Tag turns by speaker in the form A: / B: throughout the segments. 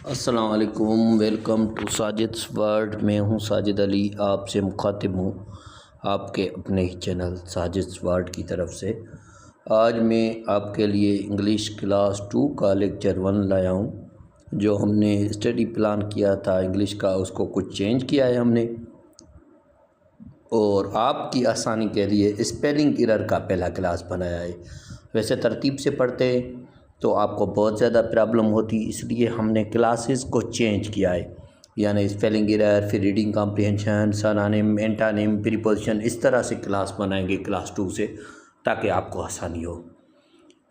A: अस्सलाम वालेकुम। Welcome to Sajid's world. मैं हूं साजिद अली, आपसे मुखातिब हूं आपके अपने ही चैनल साजिद्स वर्ल्ड की तरफ से। आज मैं आपके लिए इंग्लिश क्लास 2 का लेक्चर 1 लाया हूं। जो हमने स्टडी प्लान किया था इंग्लिश का, उसको कुछ चेंज किया है हमने, और आपकी आसानी के लिए स्पेलिंग एरर का पहला क्लास बनाया है। वैसे तरतीब से पढ़ते तो आपको बहुत ज़्यादा प्रॉब्लम होती, इसलिए हमने क्लासेस को चेंज किया है। यानी स्पेलिंग एरर, फिर रीडिंग कॉम्प्रिहेंशन, सरनेम, एंटानिम, प्रीपोजिशन, इस तरह से क्लास बनाएंगे क्लास 2 से, ताकि आपको आसानी हो।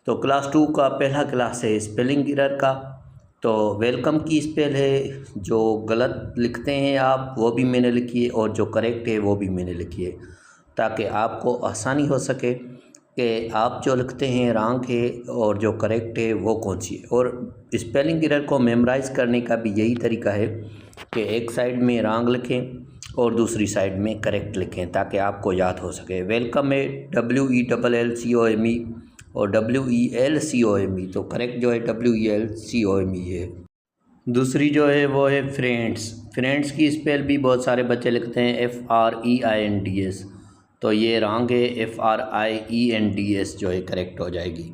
A: तो क्लास 2 का पहला क्लास है स्पेलिंग एरर का। तो वेलकम की स्पेल है, जो गलत लिखते हैं आप वो भी मैंने लिखी है, और जो करेक्ट है वो भी मैंने लिखी है, ताकि आपको आसानी हो सके कि आप जो लिखते हैं रॉन्ग है और जो करेक्ट है वो कौन सी है। और स्पेलिंग एरर को मेमोराइज़ करने का भी यही तरीका है कि एक साइड में रॉन्ग लिखें और दूसरी साइड में करेक्ट लिखें, ताकि आपको याद हो सके। वेलकम है WELLCOME और WELCOME, तो करेक्ट जो है WELCOME है। दूसरी जो है वो है फ्रेंड्स। फ्रेंड्स की स्पेल भी बहुत सारे बच्चे लिखते हैं FREINDS, तो ये रॉन्ग है। FRIENDS जो है करेक्ट हो जाएगी।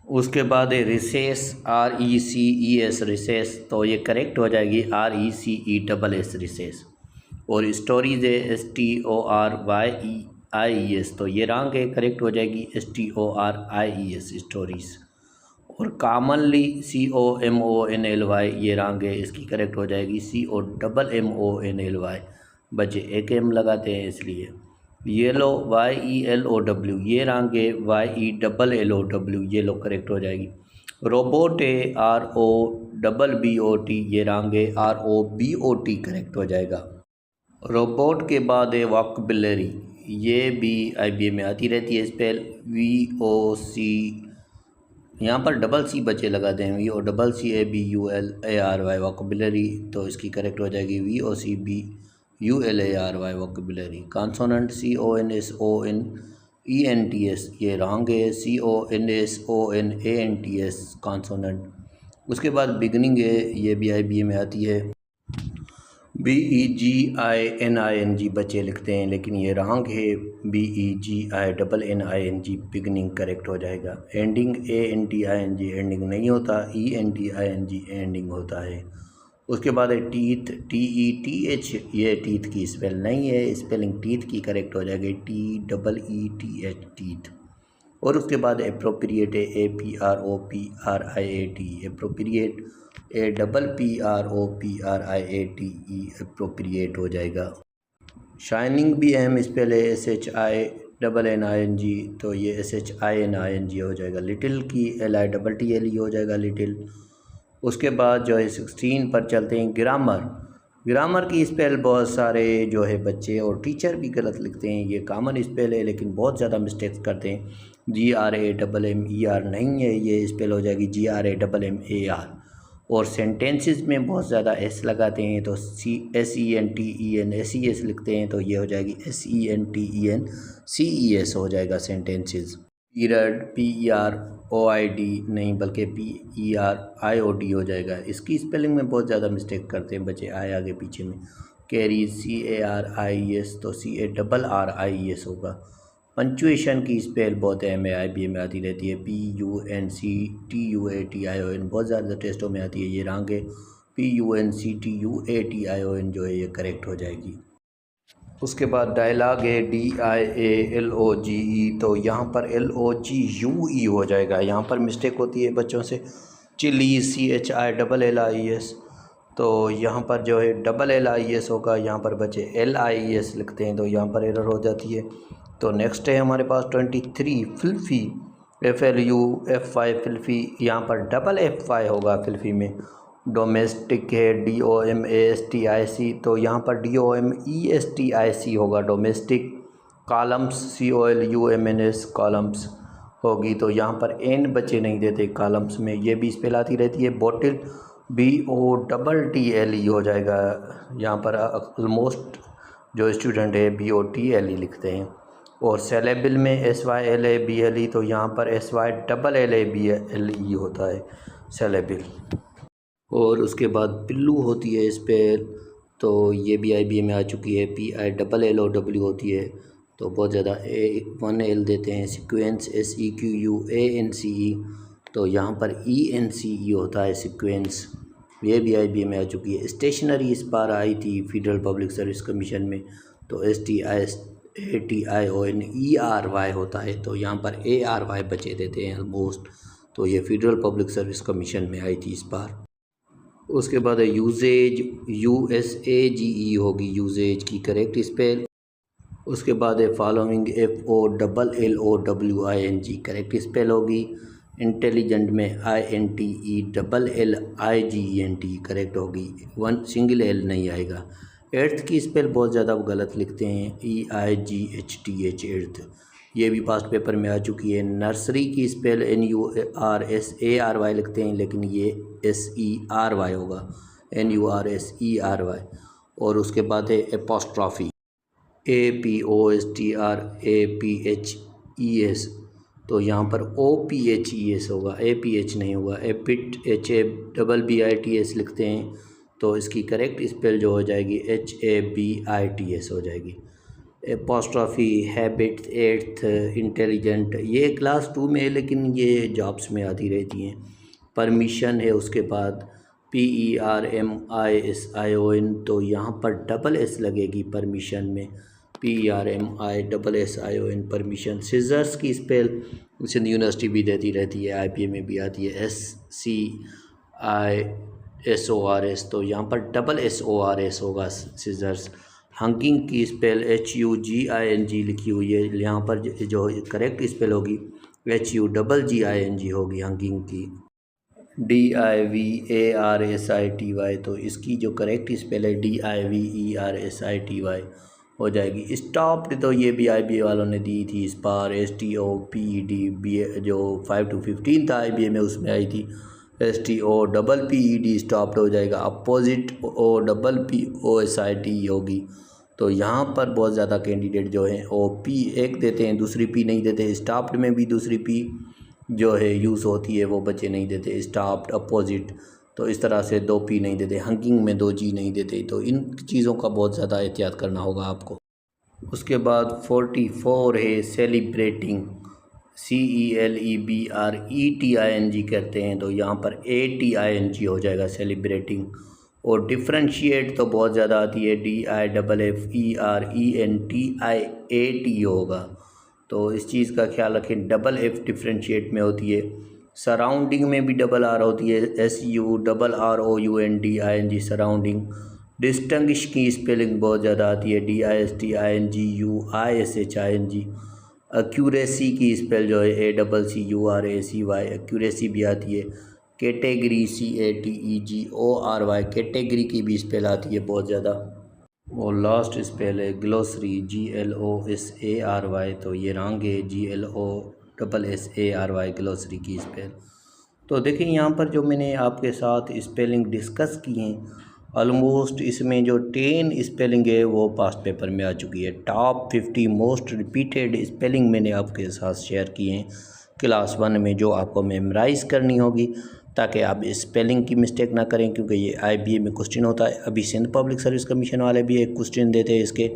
A: उसके बाद है रिसेस, RECES रिसेस, तो ये करेक्ट हो जाएगी RECESS रिसेस। और स्टोरीज है STORYEIES, तो ये रॉन्ग है, करेक्ट हो जाएगी STORIES स्टोरीज। और कॉमनली COMONLY, ये रॉन्ग है, इसकी करेक्ट हो जाएगी COMMONLY। बच्चे एक एम लगाते हैं इसलिए। येलो YELOW, ये रॉन्ग है, YELLOW, येलो करेक्ट हो जाएगी। रोबोट है ROBBOT, ये रॉन्ग है, ROBOT करेक्ट हो जाएगा। रोबोट के बाद है वोकैबुलरी, ये भी IBA में आती रहती है स्पेल VOC, यहाँ पर डबल सी बच्चे लगाते हैं, VOCCABULARY वोकैबुलरी, तो इसकी करेक्ट हो जाएगी VOCBULARY वोकैबुलरी। कॉन्सोनेंट CONSONENTS, ये रॉन्ग है, CONSONANTS कॉन्सोनेंट। उसके बाद बिगनिंग है, ये भी IBA में आती है, BEGINING बच्चे लिखते हैं, लेकिन ये रॉन्ग है, BEGINNING बिगनिंग करेक्ट हो जाएगा। एंडिंग ANDING एंडिंग नहीं होता, ENDING एंडिंग होता है। उसके बाद है टीथ, TETH, ये टीथ की स्पेल नहीं है, स्पेलिंग टीथ की करेक्ट हो जाएगी TEETH टीथ। और उसके बाद एप्रोप्रिएट है APROPRIATE एप्रोप्रिएट, APPROPRIATE एप्रोप्रिएट हो जाएगा। शाइनिंग भी अहम स्पेल है SHINNING, तो ये SHINING हो जाएगा। लिटिल की LITTLE हो जाएगा लिटिल। उसके बाद जो है 16 पर चलते हैं, ग्रामर। ग्रामर की स्पेल बहुत सारे जो है बच्चे और टीचर भी गलत लिखते हैं। ये कॉमन स्पेल है, लेकिन बहुत ज़्यादा मिस्टेक्स करते हैं। GRAMMER नहीं है, ये स्पेल हो जाएगी GRAMMAR। और सेंटेंसेस में बहुत ज़्यादा S लगाते हैं, तो SENTEN लिखते हैं, तो ये हो जाएगी SENTENCES हो जाएगा सेंटेंसेस। पीरियड PEROID नहीं, बल्कि PERIOD हो जाएगा। इसकी स्पेलिंग में बहुत ज़्यादा मिस्टेक करते हैं बच्चे, आए आगे पीछे में। कैरी CARIES, तो CARRIES होगा। पंचुएशन की स्पेल बहुत अहम है, IBA में आती रहती है, PUNCTUATION, बहुत ज़्यादा टेस्टों में आती है, ये रॉन्ग है, PUNCTUATION जो है ये करेक्ट हो जाएगी। उसके बाद डायलॉग है DIALOGE, तो यहाँ पर LOGUE हो जाएगा, यहाँ पर मिस्टेक होती है बच्चों से। चिली CHILLIES, तो यहाँ पर जो है LLIES होगा, यहाँ पर बच्चे LIES लिखते हैं, तो यहाँ पर एरर हो जाती है। तो नेक्स्ट है हमारे पास 23 फिल्फी, FLUFY फिल्फी, यहाँ पर FFY होगा फिल्फी में। डोमेस्टिक है DOMESTIC, तो यहाँ पर DOMESTIC होगा डोमेस्टिक। कॉलम्स COLUMNS कॉलम्स होगी, तो यहाँ पर N बच्चे नहीं देते कॉलम्स में, ये भी स्पेल आती रहती है। बोटल BOTTLE हो जाएगा, यहाँ पर ऑलमोस्ट जो स्टूडेंट है BOTLE लिखते हैं। और सेलेबल में SYLABLE, तो यहाँ पर SYLLABLE होता है सेलेबल। और उसके बाद पिल्लू होती है स्पेल, तो ये भी IBA में आ चुकी है। PILLOW होती है, तो बहुत ज़्यादा A1L देते हैं। सीक्वेंस SEQUANCE, तो यहाँ पर ENCE होता है सीक्वेंस, ये भी IBA में आ चुकी है। स्टेशनरी इस बार आई थी फेडरल पब्लिक सर्विस कमीशन में, तो STIONERY होता है, तो यहाँ पर ARY बचे देते हैं ऑलमोस्ट, तो ये फेडरल पब्लिक सर्विस कमीशन में आई थी इस बार। उसके बाद है यूजेज, USAGE होगी यूजेज की करेक्ट स्पेल। उसके बाद है फॉलोइंग FOLLOWING करेक्ट स्पेल होगी। इंटेलिजेंट में INTELLIGENT करेक्ट होगी, वन सिंगल L नहीं आएगा। एर्थ की स्पेल बहुत ज़्यादा गलत लिखते हैं, EIGHTH एर्थ, ये भी पास्ट पेपर में आ चुकी है। नर्सरी की स्पेल NURSARY लिखते हैं, लेकिन ये SERY होगा, NURSERY। और उसके बाद है एपोस्ट्रॉफी, APOSTRAPHES, तो यहाँ पर OPHES होगा, APH नहीं होगा। एपिट HABBITS लिखते हैं, तो इसकी करेक्ट स्पेल जो हो जाएगी HABITS हो जाएगी। एपोस्ट्रॉफी, हैबिट, एर्थ, इंटेलिजेंट, ये क्लास 2 में है लेकिन ये जॉब्स में आती रहती हैं। परमिशन है, उसके बाद PERMISSION, तो यहाँ पर डबल S लगेगी परमिशन में, PERMISSION परमिशन। सीजर्स की स्पेल सिंध यूनिवर्सिटी भी देती रहती है, IBA में भी आती है, SCISORS, तो यहाँ पर डबल SORS होगा सीजर्स। हंगिंग की स्पेल HUGING लिखी हुई है, यहाँ पर जो करेक्ट स्पेल होगी HUGGING होगी हंगिंग की। DIVERSITY, तो इसकी जो करेक्ट स्पेल है DIVERSITY हो जाएगी। स्टॉप्ड, तो ये भी IBA वालों ने दी थी इस बार, STOPED जो 5 to 15 था IBA में, उसमें आई थी। STOPPED स्टॉप्ड हो जाएगा। अपोजिट OPPOSIT होगी, तो यहाँ पर बहुत ज़्यादा कैंडिडेट जो हैं OP एक देते हैं, दूसरी P नहीं देते। स्टॉप्ड में भी दूसरी P जो है यूज़ होती है, वो बच्चे नहीं देते। स्टॉप्ड, अपोजिट, तो इस तरह से 2 P नहीं देते। हंगिंग में 2 G नहीं देते, तो इन चीज़ों का बहुत ज़्यादा एहतियात करना होगा आपको। उसके बाद 44 है सेलिब्रेटिंग, CELEBRETING करते हैं, तो यहाँ पर ATING हो जाएगा सेलिब्रेटिंग। और डिफ्रेंशिएट तो बहुत ज़्यादा आती है, DIFFERENTIAT होगा, तो इस चीज़ का ख्याल रखें। डबल F डिफ्रेंशिएट में होती है। सराउंडिंग में भी डबल R होती है, SURROUNDING सराउंडिंग। डिस्टिंग्विश की स्पेलिंग बहुत ज़्यादा आती है, DISTINGUISHING। एक्यूरेसी की स्पेल जो है ACCURACY, एक्यूरेसी भी आती है। कैटेगरी CATEGORY, कैटेगरी की भी स्पेल आती है बहुत ज़्यादा। और लास्ट स्पेल है ग्लोसरी, GLOSSARY, तो ये रंग है GLOSSARY ग्लोसरी की स्पेल। तो देखिए यहाँ पर जो मैंने आपके साथ स्पेलिंग डिस्कस की हैं, ऑलमोस्ट इसमें जो 10 स्पेलिंग है वो पास्ट पेपर में आ चुकी है। टॉप 50 मोस्ट रिपीटेड स्पेलिंग मैंने आपके साथ शेयर किए हैं क्लास 1 में, जो आपको मेमोराइज़ करनी होगी ताकि आप स्पेलिंग की मिस्टेक ना करें, क्योंकि ये IBA में क्वेश्चन होता है। अभी सिंध पब्लिक सर्विस कमीशन वाले भी एक क्वेश्चन देते हैं इसके,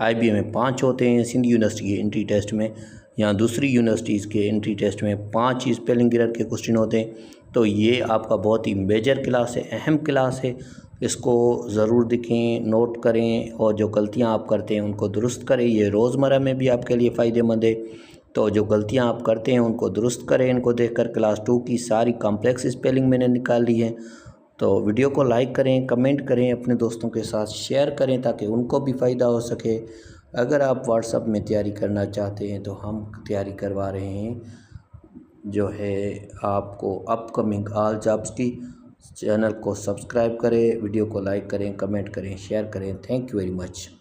A: IBA में 5 होते हैं। सिंध यूनिवर्सिटी के एंट्री टेस्ट में या दूसरी यूनिवर्सिटीज़ के एंट्री टेस्ट में 5 स्पेलिंग एरर के क्वेश्चन होते हैं। तो ये आपका बहुत ही मेजर क्लास है, अहम क्लास है, इसको ज़रूर देखें, नोट करें और जो गलतियां आप करते हैं उनको दुरुस्त करें। ये रोज़मर्रा में भी आपके लिए फ़ायदेमंद है, तो जो गलतियां आप करते हैं उनको दुरुस्त करें। इनको देखकर क्लास 2 की सारी कॉम्प्लेक्स स्पेलिंग मैंने निकाल ली है। तो वीडियो को लाइक करें, कमेंट करें, अपने दोस्तों के साथ शेयर करें ताकि उनको भी फ़ायदा हो सके। अगर आप व्हाट्सएप में तैयारी करना चाहते हैं तो हम तैयारी करवा रहे हैं जो है आपको अपकमिंग ऑल जॉब्स की। चैनल को सब्सक्राइब करें, वीडियो को लाइक करें, कमेंट करें, शेयर करें। Thank you very much.